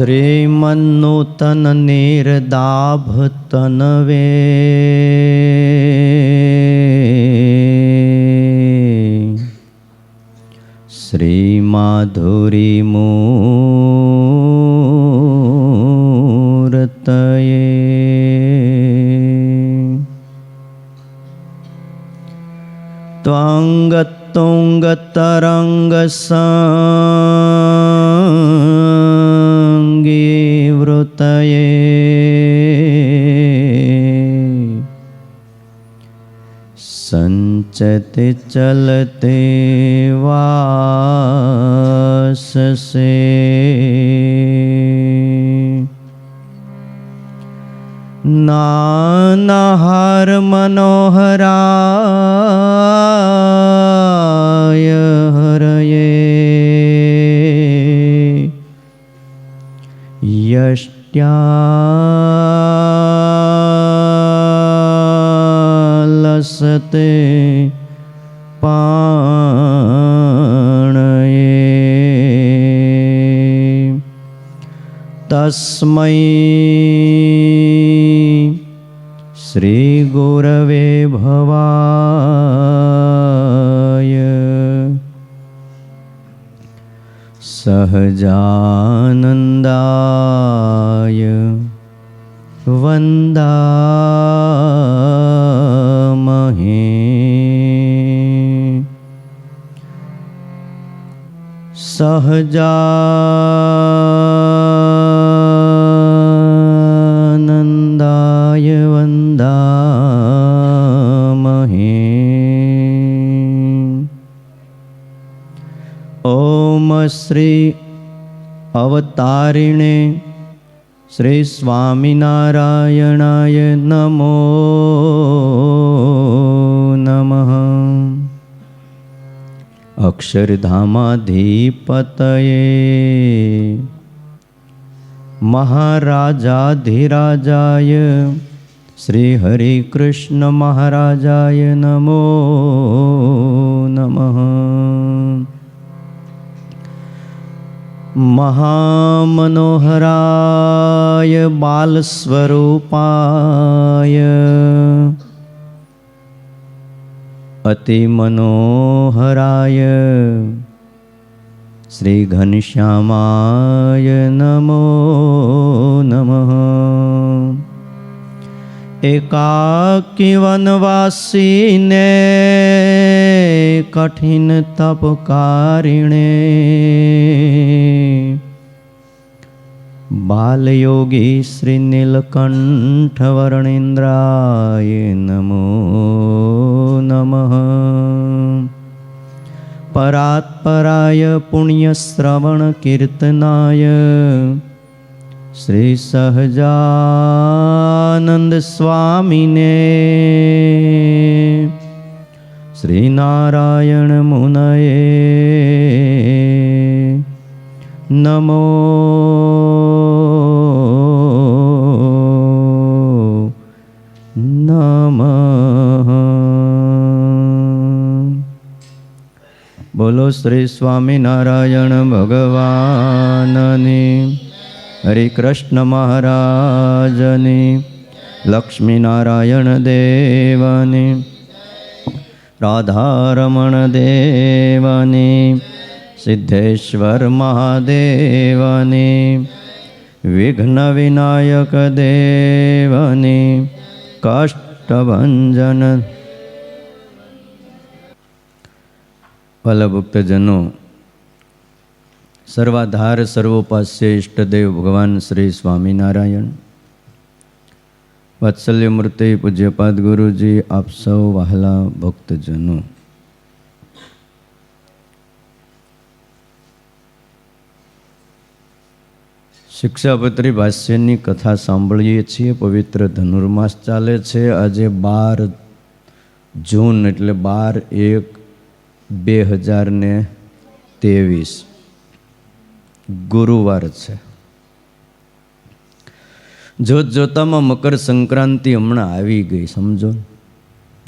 શ્રીમન્નૂતન નિર્દાભ તનવે શ્રીમાધુરી મૂર્તયે ત્વંગતુંગતરંગ સંગીવૃતયે સંચતે ચલતે વાસસે નાનહાર મનોહરાય હરયે યષ્ટ્યાલસતે પાણયે તસ્મૈ શ્રી ગુરવે ભવાય સહજાનંદાય વંદામહે સહજાનંદાય વંદામહે. ઓમ શ્રી અવતારિણે શ્રી સ્વામિનારાયણાય નમો નમઃ. અક્ષરધામાધિપતયે મહારાજાધિરાજાય શ્રી હરિકૃષ્ણ મહારાજાય નમો નમઃ. મહામનોહરાય બાલસ્વરૂપાય અતિમનોહરાય શ્રી ઘનશ્યામાય નમો નમઃ. એકાકી વનવાસીને કઠિન તપકારિણે બાલયોગી શ્રી નીલકંઠ વર્ણેન્દ્રાય નમો નમઃ. પરાત્પરાય પુણ્યશ્રવણ કીર્તનાય શ્રી સહજાનંદ સ્વામીને શ્રી નારાયણ મુનયે નમો નમઃ. બોલો શ્રી સ્વામિનારાયણ ભગવાનની, હરિકૃષ્ણ મહારાજની, લક્ષ્મીનારાયણ દેવની, રાધારમણ દેવની, સિદ્ધેશ્વર મહાદેવની, વિઘ્ન વિનાયક દેવની, કાષ્ટભંજન. વાલા ભક્તજનો, સર્વાધાર સર્વોપાસ્ય ઇષ્ટદેવ ભગવાન શ્રી સ્વામિનારાયણ, વાત્સલ્ય મૂર્તિ પૂજ્યપાદ ગુરુજી, આપ સૌ વહાલા ભક્તજનો, શિક્ષાપત્રી ભાષ્યની કથા સાંભળીએ છીએ. પવિત્ર ધનુર્માસ ચાલે છે. આજે 12 જૂન એટલે 12/1/2023 ગુરુવાર છે. જોત જોતામાં મકર સંક્રાંતિ હમણાં આવી ગઈ, સમજો.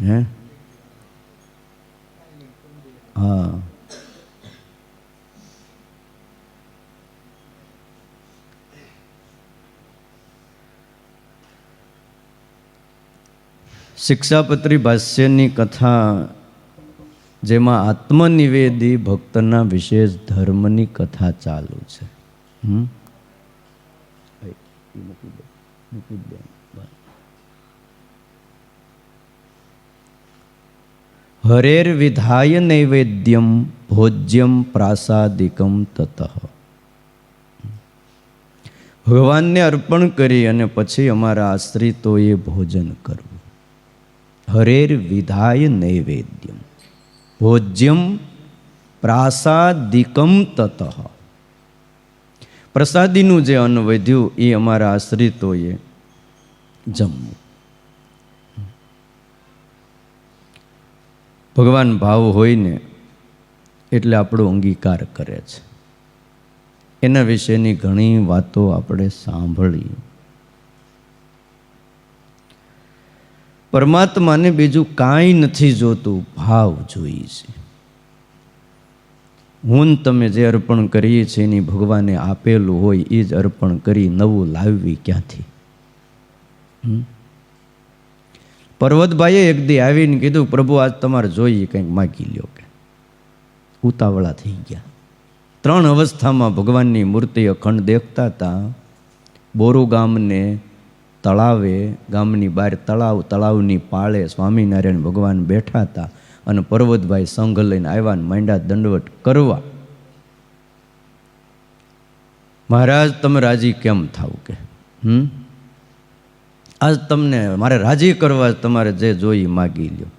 હે હા, શિક્ષાપત્રી ભાષ્યની કથા, જેમાં આત્મનિવેદી ભક્તના વિશેષ ધર્મની કથા ચાલુ છે. હરેર વિધાય નૈવેદ્યમ ભોજ્યમ પ્રાસાદિકમ તતઃ. ભગવાનને અર્પણ કરી અને પછી અમારા આશ્રિતોએ ભોજન કરવું. હરેર વિધાય નૈવેદ્યમ ભોજ્યમ પ્રાસાદિકમ તતઃ. પ્રસાદીનું જે અન્ન વધ્યું એ અમારા આશ્રિતોએ જમવું. ભગવાન ભાવ હોય ને એટલે આપણો અંગીકાર કરે છે. એના વિશેની ઘણી વાતો આપણે સાંભળી. પરમાત્માને બીજું કાંઈ નથી જોતું, ભાવ જોઈએ છે. હું તમે જે અર્પણ કરીએ છીએ એની ભગવાને આપેલું હોય એ જ અર્પણ કરી નવું લાવવી ક્યાંથી. પર્વતભાઈએ એક દી આવીને કીધું, પ્રભુ આજ તમારે જોઈએ કંઈક માગી લ્યો. કે ઉતાવળા થઈ ગયા. 3 અવસ્થામાં ભગવાનની મૂર્તિ અખંડ દેખતા હતા. બોરુ ગામને તળાવે, ગામની બહાર તળાવની પાળે સ્વામિનારાયણ ભગવાન બેઠા હતા અને પર્વતભાઈ સંઘ લઈને આવ્યા ને માંડ્યા દંડવટ કરવા. મહારાજ તમે રાજી કેમ થાવ? કે આજ તમને મારે રાજી કરવા તમારે જે જોઈ માગી લ્યો.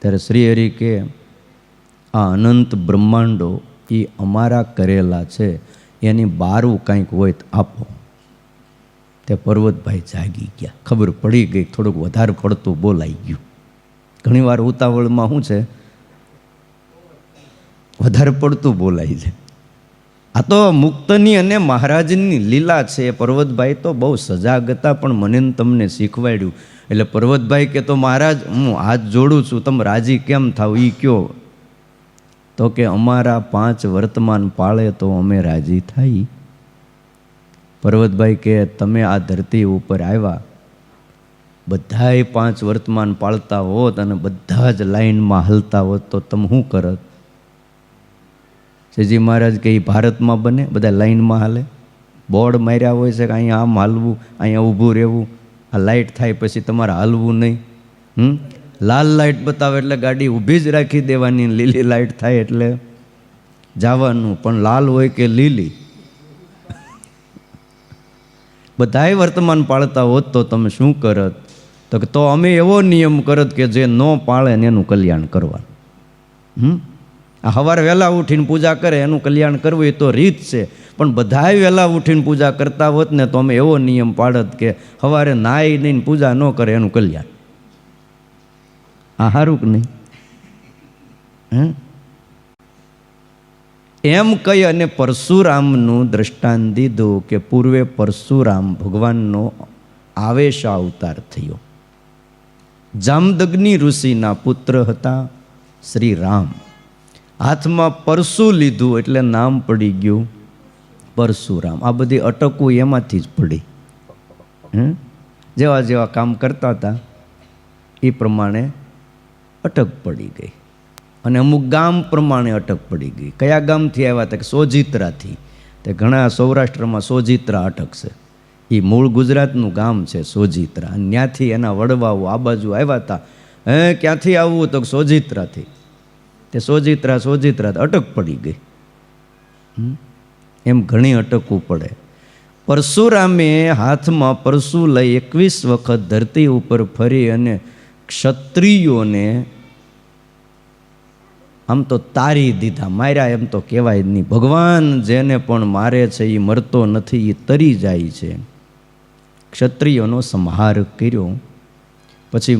ત્યારે શ્રી હરિ કે આ અનંત બ્રહ્માંડો એ અમારા કરેલા છે, એની બારું કાંઈક હોય તો આપો. તે પર્વતભાઈ જાગી ગયા, ખબર પડી ગઈ, થોડુંક વધારે પડતું બોલાઈ ગયું. ઘણીવાર ઉતાવળમાં શું છે, વધારે પડતું બોલાય છે. આ તો મુક્તની અને મહારાજની લીલા છે. પર્વતભાઈ તો બહુ સજાગ હતા, પણ મને તમને શીખવાડ્યું. એટલે પર્વતભાઈ કે તો મહારાજ હું હાથ જોડું છું, તમે રાજી કેમ થાવ એ કયો. તો કે અમારા 5 વર્તમાન પાળે તો અમે રાજી થાય. પર્વતભાઈ કે તમે આ ધરતી ઉપર આવ્યા, બધાય 5 વર્તમાન પાળતા હોત અને બધા જ લાઈનમાં હલતા હોત તો તમે શું કરત? શ્રીજી મહારાજ કે ભારતમાં બને, બધા લાઈનમાં હાલે. બોર્ડ માર્યા હોય છે કે અહીંયા આમ હાલવું, અહીંયા ઊભું રહેવું. આ લાઇટ થાય પછી તમારે હાલવું નહીં. લાલ લાઇટ બતાવે એટલે ગાડી ઊભી જ રાખી દેવાની, લીલી લાઇટ થાય એટલે જવાનું. પણ લાલ હોય કે લીલી, બધાય વર્તમાન પાળતા હોત તો તમે શું કરત? તો અમે એવો નિયમ કરત કે જે ન પાળે ને એનું કલ્યાણ કરવાનું. આ સવારે વહેલા ઉઠીને પૂજા કરે એનું કલ્યાણ કરવું એ તો રીત છે, પણ બધાય વહેલા ઉઠીને પૂજા કરતા હોત ને તો અમે એવો નિયમ પાડત કે સવારે નાઈ નહીં પૂજા ન કરે એનું કલ્યાણ. આ સારું કે નહીં? એમ કહી અને પરશુરામનું દ્રષ્ટાંત દીધું કે પૂર્વે પરશુરામ ભગવાનનો આવેશ અવતાર થયો. જામદગ્નિ ઋષિના પુત્ર હતા શ્રી રામ. હાથમાં પરશુ લીધું એટલે નામ પડી ગયું પરશુરામ. આ બધી અટકવું એમાંથી જ પડી. જેવા જેવા કામ કરતા હતા એ પ્રમાણે અટક પડી ગઈ. અને અમુક ગામ પ્રમાણે અટક પડી ગઈ. કયા ગામથી આવ્યા હતા? કે સોજિત્રાથી. તે ઘણા સૌરાષ્ટ્રમાં સોજિત્રા અટક છે. એ મૂળ ગુજરાતનું ગામ છે સોજિત્રા. અને ત્યાંથી એના વડવાઓ આ બાજુ આવ્યા હતા. ક્યાંથી આવવું? તો સોજિત્રાથી. તે સોજિત્રા અટક પડી ગઈ. એમ ઘણી અટકવું પડે. પરશુરામે હાથમાં પરશુ લઈ 21 વખત ધરતી ઉપર ફરી અને ક્ષત્રિયોને આમ તો તારી દીધા. માર્યા એમ તો કહેવાય જ નહીં. ભગવાન જેને પણ મારે છે એ મરતો નથી, એ તરી જાય છે. ક્ષત્રિયોનો સંહાર કર્યો. પછી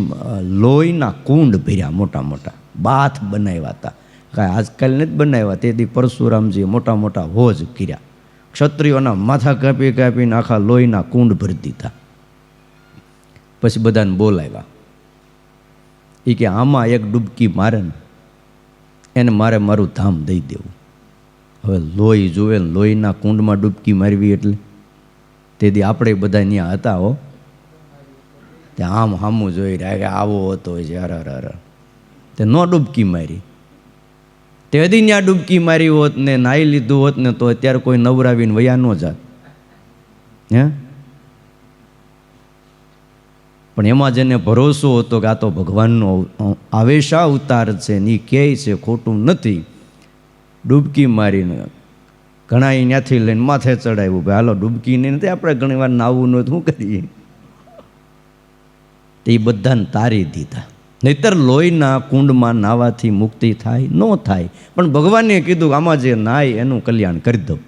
લોહીના કુંડ ભર્યા, મોટા મોટા બાથ બનાવ્યા હતા. કાંઈ આજકાલ નથી બનાવ્યા. તેથી પરશુરામજીએ મોટા મોટા હોજ કર્યા. ક્ષત્રિયોના માથા કાપીને આખા લોહીના કુંડ ભરી દીધા. પછી બધાને બોલાવ્યા. એ કે આમાં એક ડૂબકી મારે ને એને મારું ધામ દઈ દેવું. હવે લોહી જોવે ને લોહીના કુંડમાં ડૂબકી મારવી એટલે તેથી આપણે બધા ત્યાં હતા. તે આમ સામું જોઈ રહ્યા કે આવો હતો છે, અર તે ન ડૂબકી મારી. તે હજી ત્યાં ડૂબકી મારી હોત ને નાહી લીધું હોત ને તો અત્યારે કોઈ નવરાવીને વયા ન જાત. હે પણ એમાં જેને ભરોસો હતો કે આ તો ભગવાનનો આવેશા અવતાર છે ને એ કહે છે ખોટું નથી, ડૂબકી મારીને ઘણા ત્યાંથી લઈને માથે ચડાવ્યું. ભાઈ હાલો ડૂબકી નહીં નથી, આપણે ઘણી વાર નાવું ન શું કરીએ. એ બધાને તારી દીધા. નહીતર લોહીના કુંડમાં નાવાથી મુક્તિ થાય ન થાય. પણ ભગવાને કીધું કે આમાં જે નાય એનું કલ્યાણ કરી દઉં.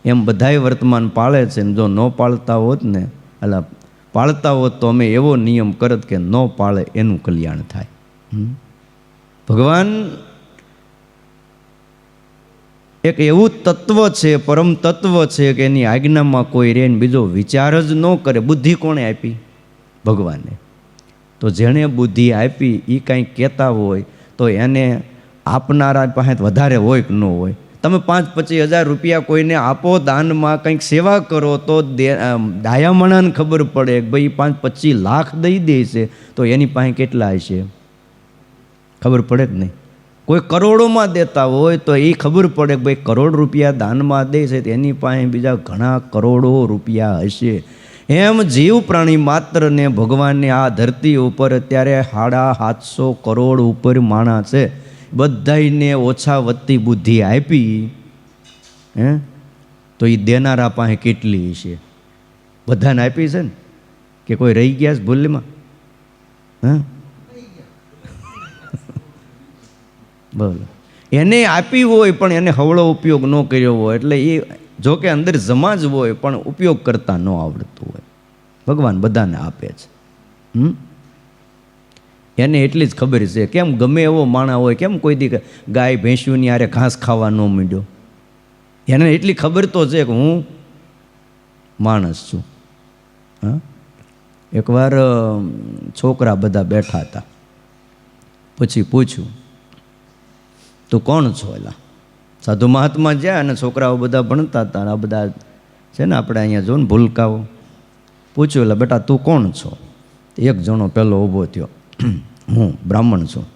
એમ બધાય વર્તમાન પાળે છે ને જો ન પાળતા હોત ને એટલે પાળતા હોત તો અમે એવો નિયમ કરત કે ન પાળે એનું કલ્યાણ થાય. ભગવાન એક એવું તત્વ છે, પરમ તત્વ છે કે એની આજ્ઞામાં કોઈ રહે ને બીજો વિચાર જ ન કરે. બુદ્ધિ કોણે આપી? ભગવાને. તો જેણે બુદ્ધિ આપી એ કાંઈક કહેતા હોય તો એને આપનારા પાસે વધારે હોય કે ન હોય. તમે 5-25 હજાર રૂપિયા કોઈને આપો દાનમાં, કંઈક સેવા કરો તો ડાયામણાને ખબર પડે કે ભાઈ 5-25 લાખ દઈ દે છે તો એની પાસે કેટલા હશે ખબર પડે કે નહીં. કોઈ કરોડોમાં દેતા હોય તો એ ખબર પડે કે ભાઈ કરોડ રૂપિયા દાનમાં દે છે તો એની પાસે બીજા ઘણા કરોડો રૂપિયા હશે. એમ જીવ પ્રાણી માત્રને ભગવાનને આ ધરતી ઉપર અત્યારે 750 કરોડ ઉપર માણસ છે, બધાને ઓછા વધતી બુદ્ધિ આપી. તો એ દેનારા પાસે કેટલી છે? બધાને આપી છે ને કે કોઈ રહી ગયા છે ભૂલમાં? બોલો. એને આપી હોય પણ એને હવળો ઉપયોગ ન કર્યો હોય એટલે એ જો કે અંદર જમા જ હોય પણ ઉપયોગ કરતા ન આવડતું હોય. ભગવાન બધાને આપે છે. એને એટલી જ ખબર છે. કેમ ગમે એવો માણા હોય, કેમ કોઈ દી ગાય ભેંસુની આરે ઘાસ ખાવા ન માંડ્યો? એને એટલી ખબર તો છે કે હું માણસ છું. એકવાર છોકરા બધા બેઠા હતા, પછી પૂછ્યું તું કોણ છો? એલા સાધુ મહાત્મા જ્યાં અને છોકરાઓ બધા ભણતા હતા. આ બધા છે ને આપણે અહીંયા જો ને ભૂલકાઓ. પૂછ્યું એટલે બેટા તું કોણ છો? એક જણો પહેલો ઊભો થયો, હું બ્રાહ્મણ છું.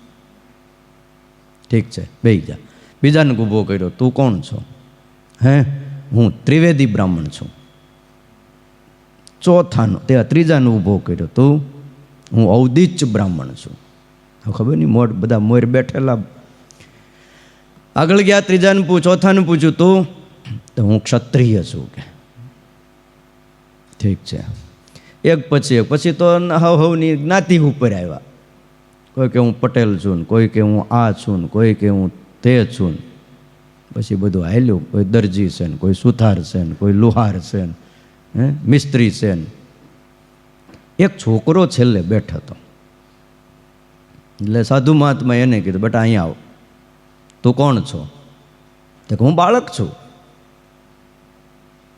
ઠીક છે બેહી જા. બીજાને ઊભો કર્યો, તું કોણ છો? હું ત્રિવેદી બ્રાહ્મણ છું. ચોથાનો તે ત્રીજાને ઊભો કર્યો, તું? હું ઔદિચ બ્રાહ્મણ છું. ખબર નહીં મોટ બધા મોર બેઠેલા. આગળ ગયા, ત્રીજાને ચોથાને પૂછ્યું, તું? તો હું ક્ષત્રિય છું કે. ઠીક છે. એક પછી તો હવની જ્ઞાતિ ઉપર આવ્યા. કોઈ કે હું પટેલ છું ને, કોઈ કે હું આ છું ને, કોઈ કે હું તે છું ને. પછી બધું હાલ્યું. કોઈ દરજી છે ને, કોઈ સુથાર છે ને, કોઈ લુહાર છે ને, મિસ્ત્રી છે ને. એક છોકરો છેલ્લે બેઠો હતો. એટલે સાધુ મહાત્મા એને કીધું, બેટા અહીંયા આવ. તું કોણ છો? તો હું બાળક છું.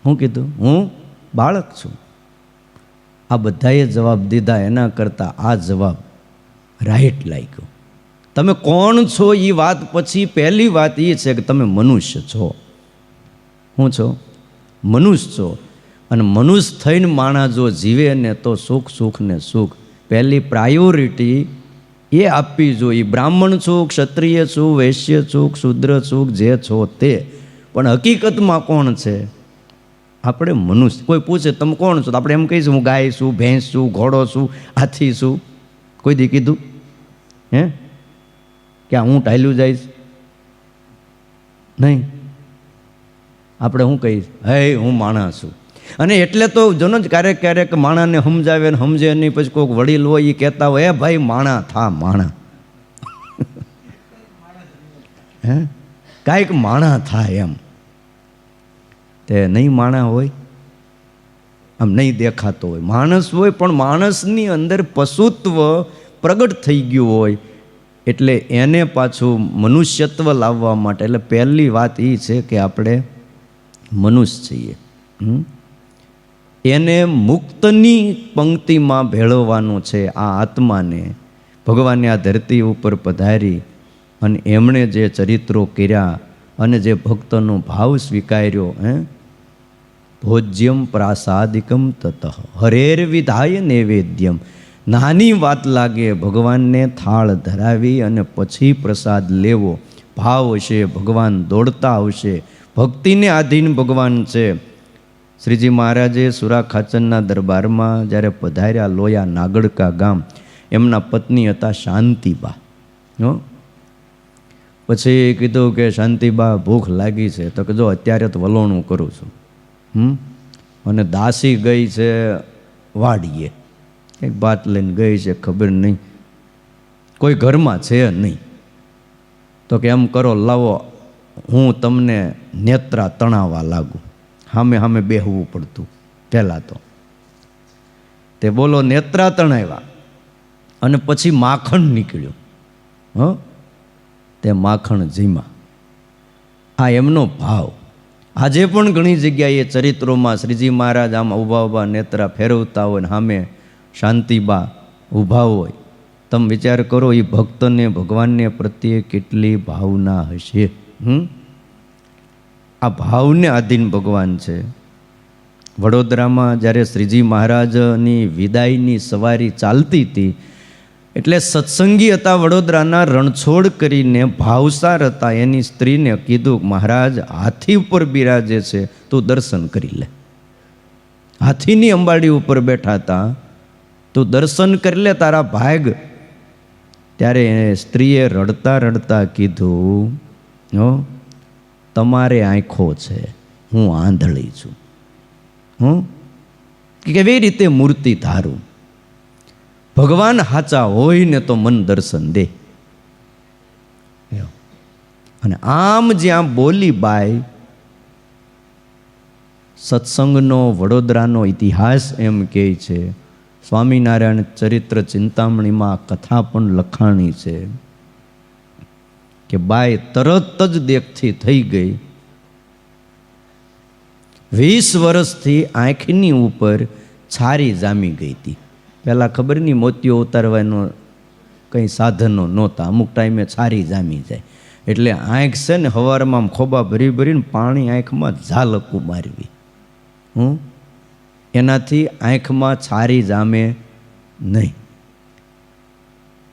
હું કીધું? હું બાળક છું. આ બધાએ જવાબ દીધા, એના કરતાં આ જવાબ રાઈટ લાગ્યો. તમે કોણ છો એ વાત પછી પહેલી વાત એ છે કે તમે મનુષ્ય છો. શું છો? મનુષ્ય છો. અને મનુષ્ય થઈને માણસ જો જીવે ને તો સુખ ને સુખ. પહેલી પ્રાયોરિટી એ આપવી જોઈએ. બ્રાહ્મણ છું, ક્ષત્રિય છું, વૈશ્ય છું, શૂદ્ર છું, જે છો તે. પણ હકીકતમાં કોણ છે? આપણે મનુષ્ય. કોઈ પૂછે તમે કોણ છો તો આપણે એમ કહીશું હું ગાય છું, ભેંસ છું, ઘોડો છું, હાથી છું. કોઈ દી કીધું કે હું ટાયલું જઈશ? નહીં. આપણે શું કહીશ? હે હું માણસ છું. અને એટલે તો જોનો જ ક્યારેક માણાને સમજાવે ને સમજે નહીં. પછી કોઈક વડીલ હોય એ કહેતા હોય, હે ભાઈ માણા થા, માણા. કાંઈક માણા થાય એમ. તે નહીં માણા હોય, આમ નહીં દેખાતો હોય. માણસ હોય પણ માણસની અંદર પશુત્વ પ્રગટ થઈ ગયું હોય. એટલે એને પાછું મનુષ્યત્વ લાવવા માટે એટલે પહેલી વાત એ છે કે આપણે મનુષ્ય છીએ. એને મુક્તની પંક્તિમાં ભેળવવાનું છે. આ આત્માને ભગવાને આ ધરતી ઉપર પધારી અને એમણે જે ચરિત્રો કર્યા અને જે ભક્તનો ભાવ સ્વીકાર્યો, ભોજ્યમ પ્રાસાદિકમ તતઃ હરેર વિધાય નૈવેદ્યમ. નાની વાત લાગે ભગવાનને થાળ ધરાવી અને પછી પ્રસાદ લેવો. ભાવ હશે ભગવાન દોડતા આવશે. ભક્તિને આધીન ભગવાન છે. શ્રીજી મહારાજે સુરા ખાચરના દરબારમાં જ્યારે પધાર્યા લોયા નાગડકા ગામ, એમના પત્ની હતા શાંતિબા. પછી કીધું કે શાંતિબા ભૂખ લાગી છે. તો કીધું અત્યારે તો વલોણું કરું છું. અને દાસી ગઈ છે વાડીએ, એક ભાત લઈને ગઈ છે, ખબર નહીં કોઈ ઘરમાં છે નહીં. તો કે એમ કરો, લાવો હું તમને નેત્રા તણાવવા લાગુ. સામે સામે બેહવું પડતું પહેલાં તો. તે બોલો નેત્રા તણાવ્યા અને પછી માખણ નીકળ્યું. તે માખણ જીમા. આ એમનો ભાવ. આજે પણ ઘણી જગ્યાએ ચરિત્રોમાં શ્રીજી મહારાજ આમ ઊભા ઊભા નેત્રા ફેરવતા હોય ને સામે શાંતિબા ઊભા હોય. તમે વિચાર કરો, એ ભક્તને ભગવાનને પ્રત્યે કેટલી ભાવના હશે. આ ભાવને આધીન ભગવાન છે. વડોદરામાં જ્યારે શ્રીજી મહારાજની વિદાયની સવારી ચાલતી હતી, એટલે સત્સંગી હતા વડોદરાના રણછોડ કરીને ભાવસાર હતા. એની સ્ત્રીને કીધું, મહારાજ હાથી ઉપર બિરાજે છે, તું દર્શન કરી લે. હાથીની અંબાડી ઉપર બેઠા હતા, તું દર્શન કરી લે, તારા ભાગ. ત્યારે સ્ત્રીએ રડતા રડતા કીધું, તમારે આંખો છે, હું આંધળી છું. કેવી રીતે મૂર્તિ ધારું? ભગવાન હાચા હોય ને તો મન દર્શન દે. અને આમ જ્યાં બોલી બાઈ, સત્સંગનો વડોદરાનો ઇતિહાસ એમ કહે છે. સ્વામિનારાયણ ચરિત્ર ચિંતામણીમાં આ કથા પણ લખાણી છે કે બાઈ તરત જ દેખથી થઈ ગઈ. 20 વર્ષથી આંખની ઉપર છારી જામી ગઈ હતી. પહેલાં ખબર નહીં, મોતીઓ ઉતારવાનો કંઈ સાધનો નહોતા. અમુક ટાઈમે છારી જામી જાય એટલે આંખ છે ને સવારમાં ખોબા ભરી ભરીને પાણી આંખમાં ઝાલકું મારવી. એનાથી આંખમાં છારી જામે નહીં.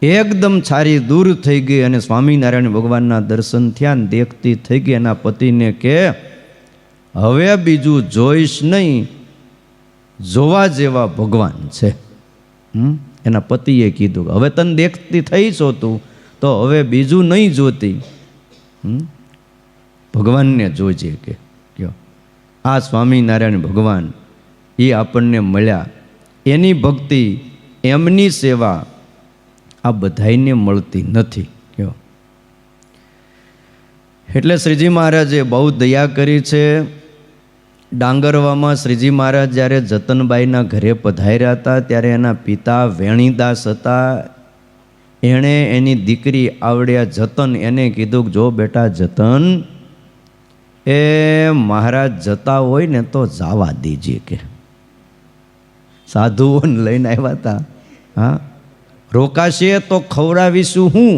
એકદમ છારી દૂર થઈ ગઈ અને સ્વામિનારાયણ ભગવાનના દર્શન થયા ને દેખતી થઈ ગઈ. એના પતિને કે હવે બીજું જોઈશ નહીં, જોવા જેવા ભગવાન છે. એના પતિએ કીધું, હવે તને દેખતી થઈ છો તું, તો હવે બીજું નહીં જોતી, ભગવાનને જોજે. કે આ સ્વામિનારાયણ ભગવાન એ આપણને મળ્યા. એની ભક્તિ, એમની સેવા આ બધાઈને મળતી નથી. એટલે શ્રીજી મહારાજે બહુ દયા કરી છે. ડાંગરવામાં શ્રીજી મહારાજ જ્યારે જતનબાઈના ઘરે પધાર્યા હતા, ત્યારે એના પિતા વેણીદાસ હતા. એણે એની દીકરી આવડ્યા જતન, એને કીધું, જો બેટા જતન, એ મહારાજ જતા હોય ને તો જવા દેજે. કે સાધુઓને લઈને આવ્યા હતા, હા, રોકાશે તો ખવડાવીશું હું.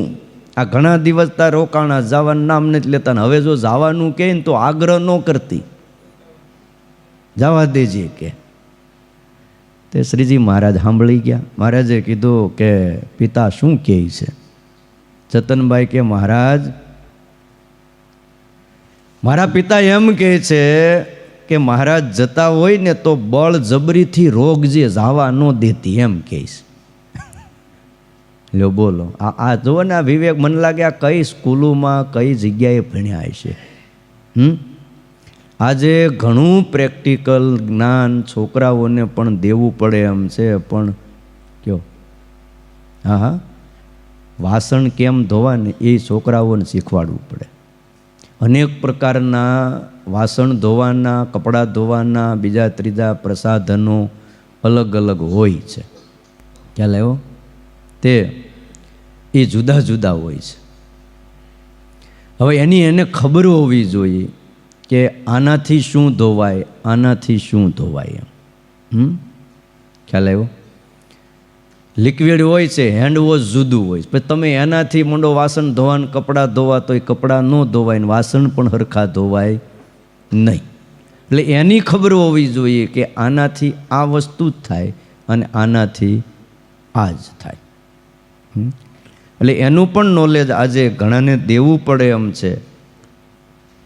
આ ઘણા દિવસ તા રોકાણા, જવાનું નામ નથી લેતા. ને હવે જો જવાનું કહે ને તો આગ્રહ ન કરતી, જવા દેજે. કે તે શ્રીજી મહારાજ સાંભળી ગયા. મહારાજે કીધું કે પિતા શું કહે છે? જતનબાઈ કે મહારાજ, મારા પિતા એમ કહે છે કે મહારાજ જતા હોય ને તો બળ જબરીથી રોગ જે જવા ન દેતી, એમ કહીશ. લ્યો બોલો, આ જુઓ ને, આ વિવેક. મને લાગે આ કઈ સ્કૂલોમાં કઈ જગ્યાએ ભણ્યા હશે. આજે ઘણું પ્રેક્ટિકલ જ્ઞાન છોકરાઓને પણ દેવું પડે એમ છે, પણ કયો, હા, વાસણ કેમ ધોવાને એ છોકરાઓને શીખવાડવું પડે. અનેક પ્રકારના વાસણ ધોવાના, કપડાં ધોવાના, બીજા ત્રીજા પ્રસાધનો અલગ અલગ હોય છે. ખ્યાલ આવ્યો? તે એ જુદા જુદા હોય છે. હવે એને ખબર હોવી જોઈએ કે આનાથી શું ધોવાય, આનાથી શું ધોવાય. ખ્યાલ આવ્યો? લિક્વિડ હોય છે, હેન્ડ વોશ જુદું હોય છે. પછી તમે એનાથી મોટો વાસણ ધોવાનું, કપડાં ધોવા, તો એ કપડાં ન ધોવાય ને વાસણ પણ હરખા ધોવાય નહીં. એટલે એની ખબર હોવી જોઈએ કે આનાથી આ વસ્તુ જ થાય અને આનાથી આ જ થાય. એટલે એનું પણ નોલેજ આજે ઘણાને દેવું પડે એમ છે,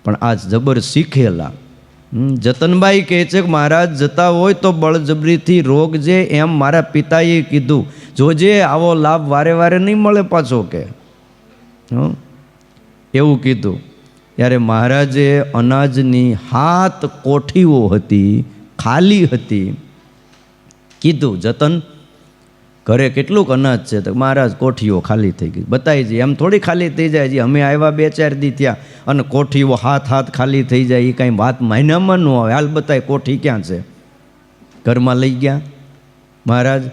પણ આજ જબર શીખેલા. જતનભાઈ કહે છે કે મહારાજ જતા હોય તો બળજબરીથી રોકજે, એમ મારા પિતાએ કીધું. જોજે આવો લાભ વારે વારે નહીં મળે પાછો કે એવું કીધું. ત્યારે મહારાજે અનાજની 7 કોઠીઓ હતી, ખાલી હતી. કીધું જતન ઘરે કેટલુંક અનાજ છે? તો મહારાજ કોઠીઓ ખાલી થઈ ગઈ. બતાવી જઈએ એમ થોડી ખાલી થઈ જાય છે. અમે આવ્યા 2-4 દી થયા અને કોઠીઓ 7 ખાલી થઈ જાય એ કાંઈ વાત મહિનામાં ન આવે. હાલ બતાય કોઠી ક્યાં છે? ઘરમાં લઈ ગયા મહારાજ.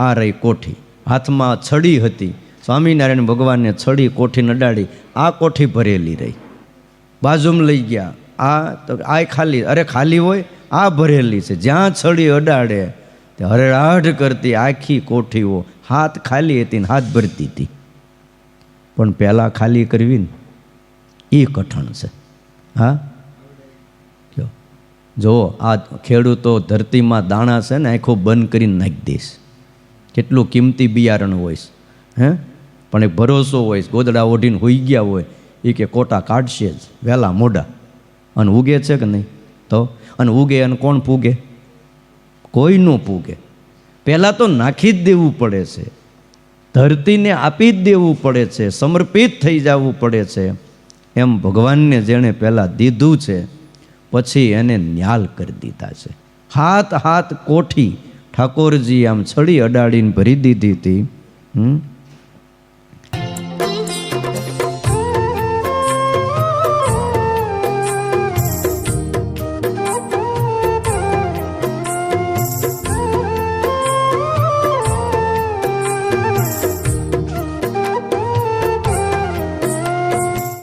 આ રહી કોઠી. હાથમાં છડી હતી. સ્વામિનારાયણ ભગવાનને છડી કોઠી નડાડી. આ કોઠી ભરેલી રહી. બાજુમાં લઈ ગયા. આ તો આ ખાલી. અરે ખાલી હોય, આ ભરેલી છે. જ્યાં છડી અડાડે હરરાઢ કરતી આખી કોઠીઓ 7 ખાલી હતી ને 7 ભરતી હતી. પણ પહેલાં ખાલી કરવી ને એ કઠણ છે. હા, જો આ ખેડૂતો ધરતીમાં દાણા છે ને આખો બંધ કરીને નાખી દઈશ. કેટલું કિંમતી બિયારણ હોય હે, પણ એક ભરોસો હોય. ગોદડા ઓઢીને હોઈ ગયા હોય એ કે કોટા કાઢશે જ વહેલા મોડા. અને ઉગે છે કે નહીં? તો અને ઉગે અને કોણ પૂગે? કોઈનું પૂગે. પહેલાં તો નાખી જ દેવું પડે છે, ધરતીને આપી જ દેવું પડે છે, સમર્પિત થઈ જવું પડે છે. એમ ભગવાનને જેણે પહેલાં દીધું છે પછી એને ન્યાલ કરી દીધા છે. 7 કોઠી ઠાકોરજી આમ છડી અડાડીને ભરી દીધી હતી.